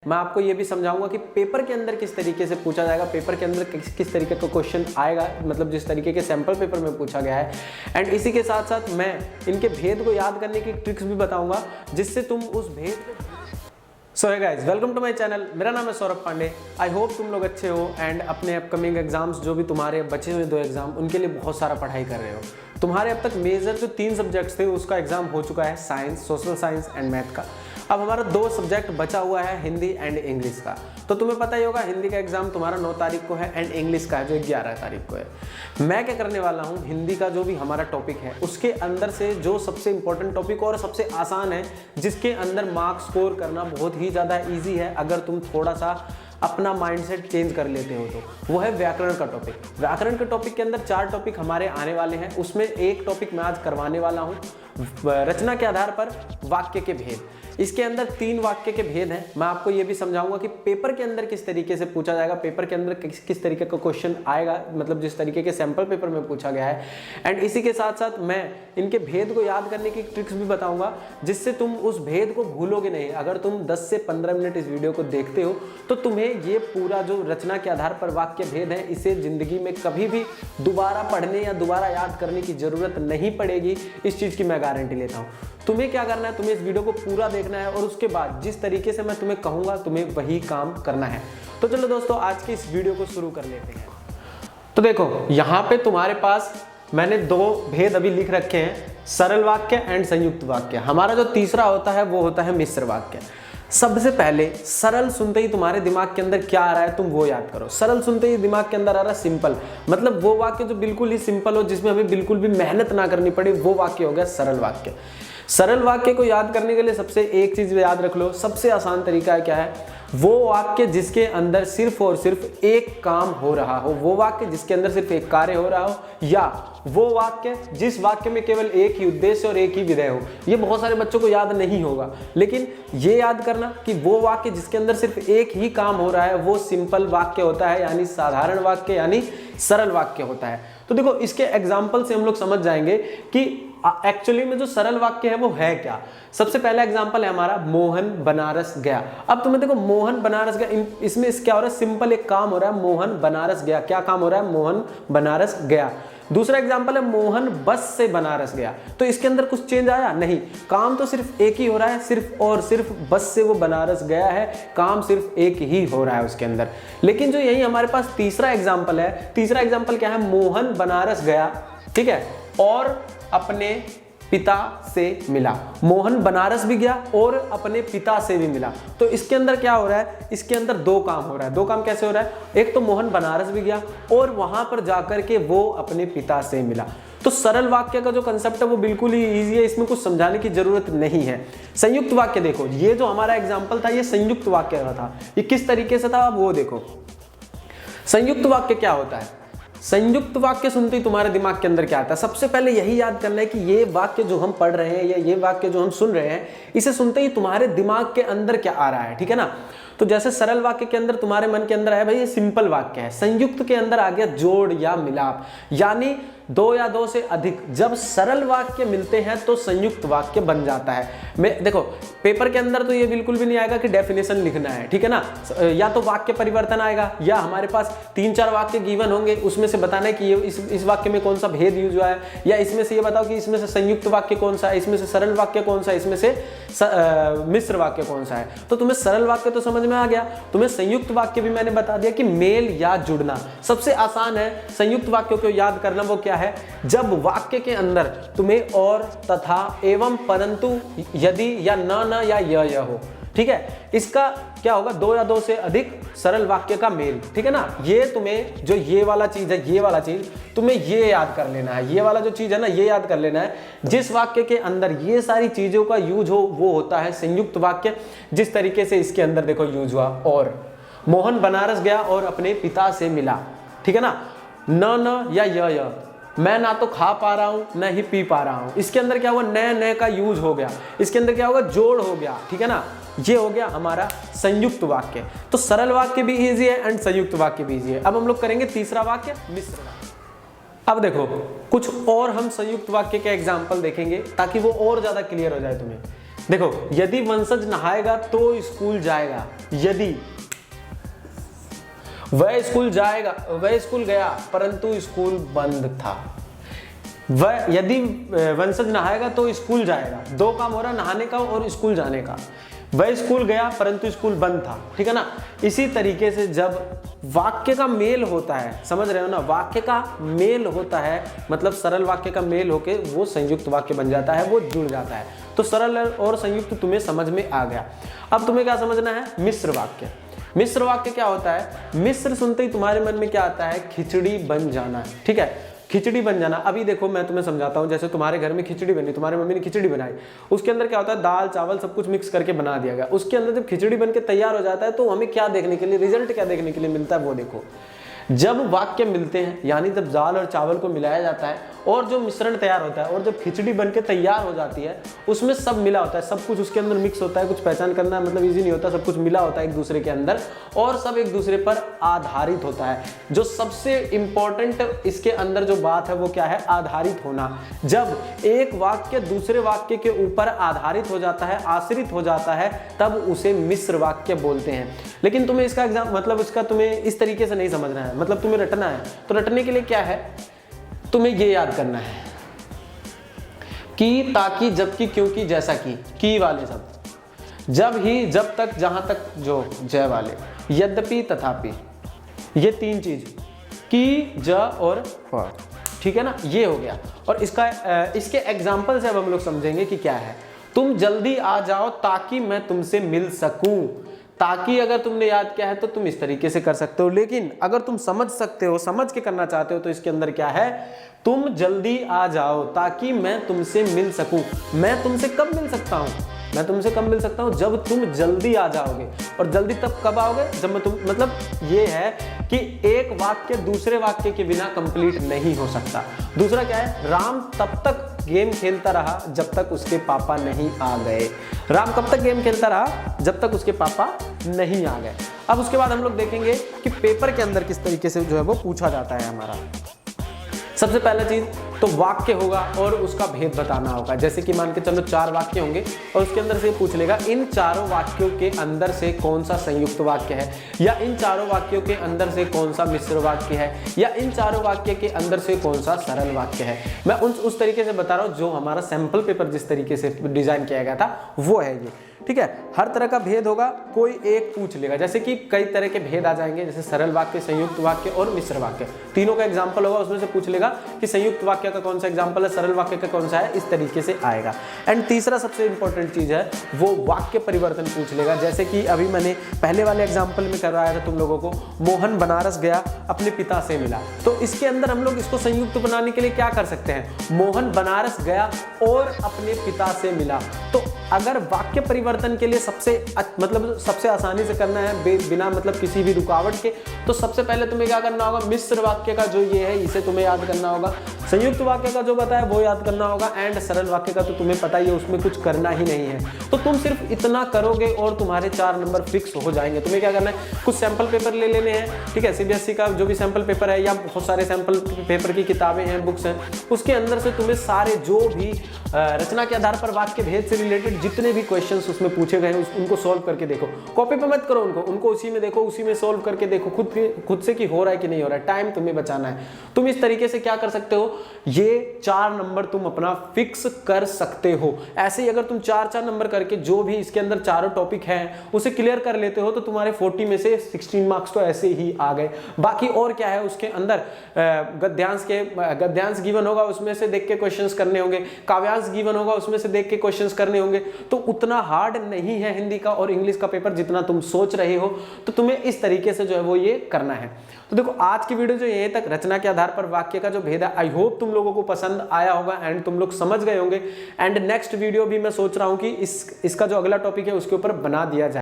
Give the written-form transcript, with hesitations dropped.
मैं आपको ये भी समझाऊंगा कि पेपर के अंदर किस तरीके से पूछा जाएगा, पेपर के अंदर किस तरीके का क्वेश्चन आएगा, मतलब जिस तरीके के सैंपल पेपर में पूछा गया है। एंड इसी के साथ साथ मैं इनके भेद को याद करने की ट्रिक्स भी बताऊंगा जिससे तुम उस भेद को so hi guys, welcome to my channel. मेरा नाम है सौरभ पांडे। आई होप तुम लोग अच्छे हो एंड अपने अपकमिंग एग्जाम्स जो भी तुम्हारे बचे हुए 2 एग्जाम उनके लिए बहुत सारा पढ़ाई कर रहे हो। तुम्हारे अब तक मेजर जो 3 सब्जेक्ट्स थे उसका एग्जाम हो चुका है, science, social science and math का। अब हमारा 2 सब्जेक्ट बचा हुआ है, हिंदी एंड इंग्लिश का। तो तुम्हें पता ही होगा हिंदी का एग्जाम तुम्हारा 9 तारीख को है एंड इंग्लिश का जो 11 तारीख को है। मैं क्या करने वाला हूँ, हिंदी का जो भी हमारा टॉपिक है उसके अंदर से जो सबसे इंपॉर्टेंट टॉपिक और सबसे आसान है, जिसके अंदर मार्क्स स्कोर करना बहुत ही ज़्यादा ईजी है अगर तुम थोड़ा सा अपना माइंडसेट चेंज कर लेते हो, तो वो है व्याकरण का टॉपिक। व्याकरण के टॉपिक के अंदर 4 टॉपिक हमारे आने वाले हैं। उसमें एक टॉपिक मैं आज करवाने वाला हूँ, रचना के आधार पर वाक्य के भेद। इसके अंदर 3 वाक्य के भेद हैं। मैं आपको ये भी समझाऊंगा कि पेपर के अंदर किस तरीके से पूछा जाएगा, पेपर के अंदर किस तरीके का क्वेश्चन आएगा, मतलब जिस तरीके के सैंपल पेपर में पूछा गया है। एंड इसी के साथ साथ मैं इनके भेद को याद करने की ट्रिक्स भी बताऊंगा जिससे तुम उस भेद को भूलोगे नहीं। अगर तुम 10 से 15 मिनट इस वीडियो को देखते हो तो तुम्हें ये पूरा जो रचना के आधार पर वाक्य भेद है इसे जिंदगी में कभी भी दोबारा पढ़ने या दोबारा याद करने की जरूरत नहीं पड़ेगी। इस चीज की मैं गारंटी लेता हूँ। तुम्हें क्या करना है, तुम्हें इस वीडियो को पूरा देखना है और उसके बाद जिस तरीके से मैं तुम्हें कहूंगा तुम्हें वही काम करना है। तो चलो दोस्तों, आज की इस वीडियो को शुरू कर लेते हैं। तो देखो, यहाँ पे तुम्हारे पास मैंने 2 भेद अभी लिख रखे हैं, सरल वाक्य एंड संयुक्त वाक्य। हमारा जो तीसरा होता है वो होता है मिश्र वाक्य। सबसे पहले सरल सुनते ही तुम्हारे दिमाग के अंदर क्या आ रहा है तुम वो याद करो। सरल सुनते ही दिमाग के अंदर आ रहा है सिंपल, मतलब वो वाक्य जो बिल्कुल ही सिंपल हो, जिसमें हमें बिल्कुल भी मेहनत ना करनी पड़े, वो वाक्य हो गया सरल वाक्य। सरल वाक्य को याद करने के लिए सबसे एक चीज याद रख लो, सबसे आसान तरीका है क्या है, वो वाक्य जिसके अंदर सिर्फ और सिर्फ एक काम हो रहा हो, वो वाक्य जिसके अंदर सिर्फ एक कार्य हो रहा हो, या वो वाक्य जिस वाक्य में केवल एक ही उद्देश्य और एक ही विधेय हो। ये बहुत सारे बच्चों को याद नहीं होगा, लेकिन ये याद करना कि वो वाक्य जिसके अंदर सिर्फ एक ही काम हो रहा है वो सिंपल वाक्य होता है, यानी साधारण वाक्य, यानी सरल वाक्य होता है। तो देखो, इसके एग्जाम्पल से हम लोग समझ जाएंगे कि एक्चुअली में जो सरल वाक्य है वो है क्या। सबसे पहला एग्जांपल है हमारा, मोहन बनारस गया। अब तुम्हें देखो, मोहन बनारस गया, इसमें क्या हो रहा है, सिंपल एक काम हो रहा है, मोहन बनारस गया। क्या काम हो रहा है, मोहन बनारस गया। दूसरा एग्जांपल है, मोहन बस से बनारस गया। तो इसके अंदर कुछ चेंज आया नहीं, काम तो सिर्फ एक ही हो रहा है, सिर्फ और सिर्फ बस से वो बनारस गया है, काम सिर्फ एक ही हो रहा है उसके अंदर। लेकिन जो यही हमारे पास तीसरा एग्जांपल है, तीसरा एग्जांपल क्या है, मोहन बनारस गया, ठीक है, और अपने पिता से मिला। मोहन बनारस भी गया और अपने पिता से भी मिला। तो इसके अंदर क्या हो रहा है, इसके अंदर 2 काम हो रहा है। 2 काम कैसे हो रहा है, एक तो मोहन बनारस भी गया और वहां पर जाकर के वो अपने पिता से मिला। तो सरल वाक्य का जो कंसेप्ट है वो बिल्कुल ही ईजी है, इसमें कुछ समझाने की जरूरत नहीं है। संयुक्त वाक्य देखो, ये जो हमारा एग्जाम्पल था ये संयुक्त वाक्य का था। ये किस तरीके से था वो देखो। संयुक्त वाक्य क्या होता है, संयुक्त वाक्य सुनते ही तुम्हारे दिमाग के अंदर क्या आता है, सबसे पहले यही याद करना है कि ये वाक्य जो हम पढ़ रहे हैं या ये वाक्य जो हम सुन रहे हैं, इसे सुनते ही तुम्हारे दिमाग के अंदर क्या आ रहा है, ठीक है ना। तो जैसे सरल वाक्य के अंदर तुम्हारे मन के अंदर है भाई ये सिंपल वाक्य है, संयुक्त के अंदर आ गया जोड़ या मिलाप, यानी 2 या 2 से अधिक। जब सरल वाक्य मिलते हैं तो संयुक्त वाक्य बन जाता है। मैं देखो, पेपर के अंदर तो ये बिल्कुल भी नहीं आएगा कि डेफिनेशन लिखना है, ठीक है ना, या तो वाक्य परिवर्तन आएगा, या हमारे पास 3-4 वाक्य गिवन होंगे, उसमें से बताना है कि ये इस वाक्य में कौन सा भेद यूज हुआ है, या इसमें से ये बताओ कि इसमें से संयुक्त वाक्य कौन सा है, इसमें से सरल वाक्य कौन सा है, इसमें से मिश्र वाक्य कौन सा है। तो तुम्हें सरल वाक्य तो समझ में आ गया, तुम्हें संयुक्त वाक्य भी मैंने बता दिया कि मेल या जुड़ना। सबसे आसान है संयुक्त वाक्यों को याद करना, वो क्या है, जब वाक्य के अंदर तुम्हें और, तथा, एवं, परंतु, यदि या न या य हो, ठीक है। इसका क्या होगा, 2 या 2 से अधिक सरल वाक्य का मेल, ठीक है ना। ये तुम्हें जो ये वाला चीज है, ये वाला चीज तुम्हें ये याद कर लेना है, ये वाला जो चीज है ना ये याद कर लेना है। जिस वाक्य के अंदर ये सारी चीजों का यूज हो वो होता है संयुक्त वाक्य। जिस तरीके से इसके अंदर देखो यूज हुआ, और मोहन बनारस गया और अपने पिता से मिला, ठीक है ना। न या य, मैं ना तो खा पा रहा हूं न ही पी पा रहा हूं, इसके अंदर क्या हुआ, न का यूज हो गया, इसके अंदर क्या होगा, जोड़ हो गया, ठीक है ना। ये हो गया हमारा संयुक्त वाक्य। तो सरल वाक्य भी इजी है एंड संयुक्त वाक्य भी इजी है। अब हम लोग करेंगे तीसरा वाक्य, मिश्र वाक्य। अब देखो, कुछ और हम संयुक्त वाक्य के एग्जाम्पल देखेंगे ताकि वो और ज्यादा क्लियर हो जाए तुम्हें। देखो, यदि वंशज नहाएगा तो स्कूल जाएगा, यदि वह स्कूल गया परंतु स्कूल बंद था। वह यदि वंशज नहाएगा तो स्कूल जाएगा, दो काम हो रहा है, नहाने का और स्कूल जाने का। वह स्कूल गया परंतु स्कूल बंद था, ठीक है ना। इसी तरीके से जब वाक्य का मेल होता है, समझ रहे हो ना, वाक्य का मेल होता है, मतलब सरल वाक्य का मेल होके वो संयुक्त वाक्य बन जाता है, वो जुड़ जाता है। तो सरल और संयुक्त तुम्हें समझ में आ गया। अब तुम्हें क्या समझना है, मिश्र वाक्य। मिश्र वाक्य क्या होता है, मिश्र सुनते ही तुम्हारे मन में क्या आता है, खिचड़ी बन जाना, ठीक है, खिचड़ी बन जाना। अभी देखो मैं तुम्हें समझाता हूँ, जैसे तुम्हारे घर में खिचड़ी बनी, तुम्हारी मम्मी ने खिचड़ी बनाई, उसके अंदर क्या होता है, दाल चावल सब कुछ मिक्स करके बना दिया गया। उसके अंदर जब खिचड़ी बन के तैयार हो जाता है तो हमें क्या देखने के लिए, रिजल्ट क्या देखने के लिए मिलता है, वो देखो। जब वाक्य मिलते हैं, यानी जब दाल और चावल को मिलाया जाता है और जो मिश्रण तैयार होता है और जब खिचड़ी बनके तैयार हो जाती है, उसमें सब मिला होता है, सब कुछ उसके अंदर मिक्स होता है। कुछ पहचान करना मतलब इजी नहीं होता, सब कुछ मिला होता है एक दूसरे के अंदर और सब एक दूसरे पर आधारित होता है। जो सबसे इंपॉर्टेंट इसके अंदर जो बात है वो क्या है, आधारित होना। जब एक वाक्य दूसरे वाक्य के ऊपर आधारित हो जाता है, आश्रित हो जाता है, तब उसे मिश्र वाक्य बोलते हैं। लेकिन तुम्हें इसका एग्जाम मतलब इसका तुम्हें इस तरीके से नहीं समझना है, मतलब तुम्हें रटना है। तो रटने के लिए क्या है, तुम्हें ये याद करना है कि, ताकि, जबकि, क्योंकि, जैसा कि वाले शब्द, जब ही, जब तक, जहां तक, जो, जय वाले, यद्यपि, तथापि, ये तीन चीज, कि, ज और पर, ठीक है ना, ये हो गया। और इसके एग्जाम्पल से अब हम लोग समझेंगे कि क्या है। तुम जल्दी आ जाओ ताकि मैं तुमसे मिल सकूं। ताकि अगर तुमने याद किया है तो तुम इस तरीके से कर सकते हो, लेकिन अगर तुम समझ सकते हो, समझ के करना चाहते हो, तो इसके अंदर क्या है, तुम जल्दी आ जाओ ताकि मैं तुमसे मिल सकूं। मैं तुमसे कब मिल सकता हूं, मैं तुमसे कब मिल सकता हूं, जब तुम जल्दी आ जाओगे। और जल्दी तब कब आओगे, जब मैं तुम, मतलब ये है कि एक वाक्य दूसरे वाक्य के बिना कंप्लीट नहीं हो सकता। दूसरा क्या है, राम तब तक गेम खेलता रहा जब तक उसके पापा नहीं आ गए। राम कब तक गेम खेलता रहा, जब तक उसके पापा नहीं आ गए। अब उसके बाद हम लोग देखेंगे कि पेपर के अंदर किस तरीके से जो है वो पूछा जाता है हमारा। सबसे पहला चीज तो वाक्य होगा और उसका भेद बताना होगा। जैसे कि मान के चलो 4 वाक्य होंगे और उसके अंदर से पूछ लेगा इन चारों वाक्यों के अंदर से कौन सा संयुक्त वाक्य है, या इन चारों वाक्यों के अंदर से कौन सा मिश्र वाक्य है, या इन चारों वाक्य के अंदर से कौन सा सरल वाक्य है। मैं उस तरीके से बता रहा हूँ, जो हमारा सैंपल पेपर जिस तरीके से डिजाइन किया गया था वो है ये, ठीक है। हर तरह का भेद होगा, कोई एक पूछ लेगा। जैसे कि कई तरह के भेद आ जाएंगे, जैसे सरल वाक्य, संयुक्त वाक्य और मिश्र वाक्य, तीनों का एग्जाम्पल होगा। उसमें से पूछ लेगा कि संयुक्त वाक्य का कौन सा एग्जाम्पल है, सरल वाक्य का कौन सा है, इस तरीके से आएगा। एंड तीसरा सबसे इंपॉर्टेंट चीज है वो वाक्य परिवर्तन पूछ लेगा। जैसे कि अभी मैंने पहले वाले एग्जाम्पल में करवाया था तुम लोगों को, मोहन बनारस गया अपने पिता से मिला। तो इसके अंदर हम लोग इसको संयुक्त बनाने के लिए क्या कर सकते हैं, मोहन बनारस गया और अपने पिता से मिला। तो अगर वाक्य परिवर्तन के लिए सबसे आसानी से करना है बिना मतलब किसी भी रुकावट के, तो सबसे पहले तुम्हें क्या करना होगा, मिश्र वाक्य का जो ये है इसे तुम्हें याद करना होगा, संयुक्त वाक्य का जो बताया वो याद करना होगा, एंड सरल वाक्य का तो तुम्हें पता ही है, उसमें कुछ करना ही नहीं है। तो तुम सिर्फ इतना करोगे और तुम्हारे 4 नंबर फिक्स हो जाएंगे। तुम्हें क्या करना है, कुछ सैंपल पेपर ले लेने हैं, ठीक है, सीबीएसई का जो भी सैंपल पेपर है या बहुत सारे सैंपल पेपर की किताबें हैं, बुक्स हैं, उसके अंदर से तुम्हें सारे जो भी रचना के आधार पर वाक्य भेद से रिलेटेड जितने भी क्वेश्चंस उसमें पूछे गए हैं उनको सॉल्व करके देखो। कॉपी पे मत करो उनको उसी में देखो, उसी में सॉल्व करके देखो खुद से कि हो रहा है कि नहीं हो रहा है। टाइम तुम्हें बचाना है। तुम इस तरीके से क्या कर सकते हो, ये 4 नंबर तुम अपना फिक्स कर सकते हो। ऐसे ही अगर तुम 4 नंबर करके जो भी इसके अंदर चारों टॉपिक हैं उसे क्लियर कर लेते हो तो तुम्हारे 40 में से 16 मार्क्स तो ऐसे ही आ गए। बाकी और क्या है, उसके अंदर गद्यांश गिवन होगा, उसमें से देख के क्वेश्चंस करने होंगे, काव्यांश गिवन होगा, उसमें से देख के क्वेश्चंस करने होंगे। तो उतना हार्ड नहीं है हिंदी का और इंग्लिश का पेपर जितना तुम सोच रहे हो। तो तुम्हें इस तरीके से जो है वो ये करना है। तो देखो आज की वीडियो जो यहीं तक, रचना के आधार पर वाक्य का जो भेद है, आई होप तुम लोगों को पसंद आया होगा एंड तुम लोग समझ गए होंगे। एंड नेक्स्ट वीडियो भी मैं सोच रहा हूं कि इसका जो अगला टॉपिक है उसके ऊपर बना दिया जाए।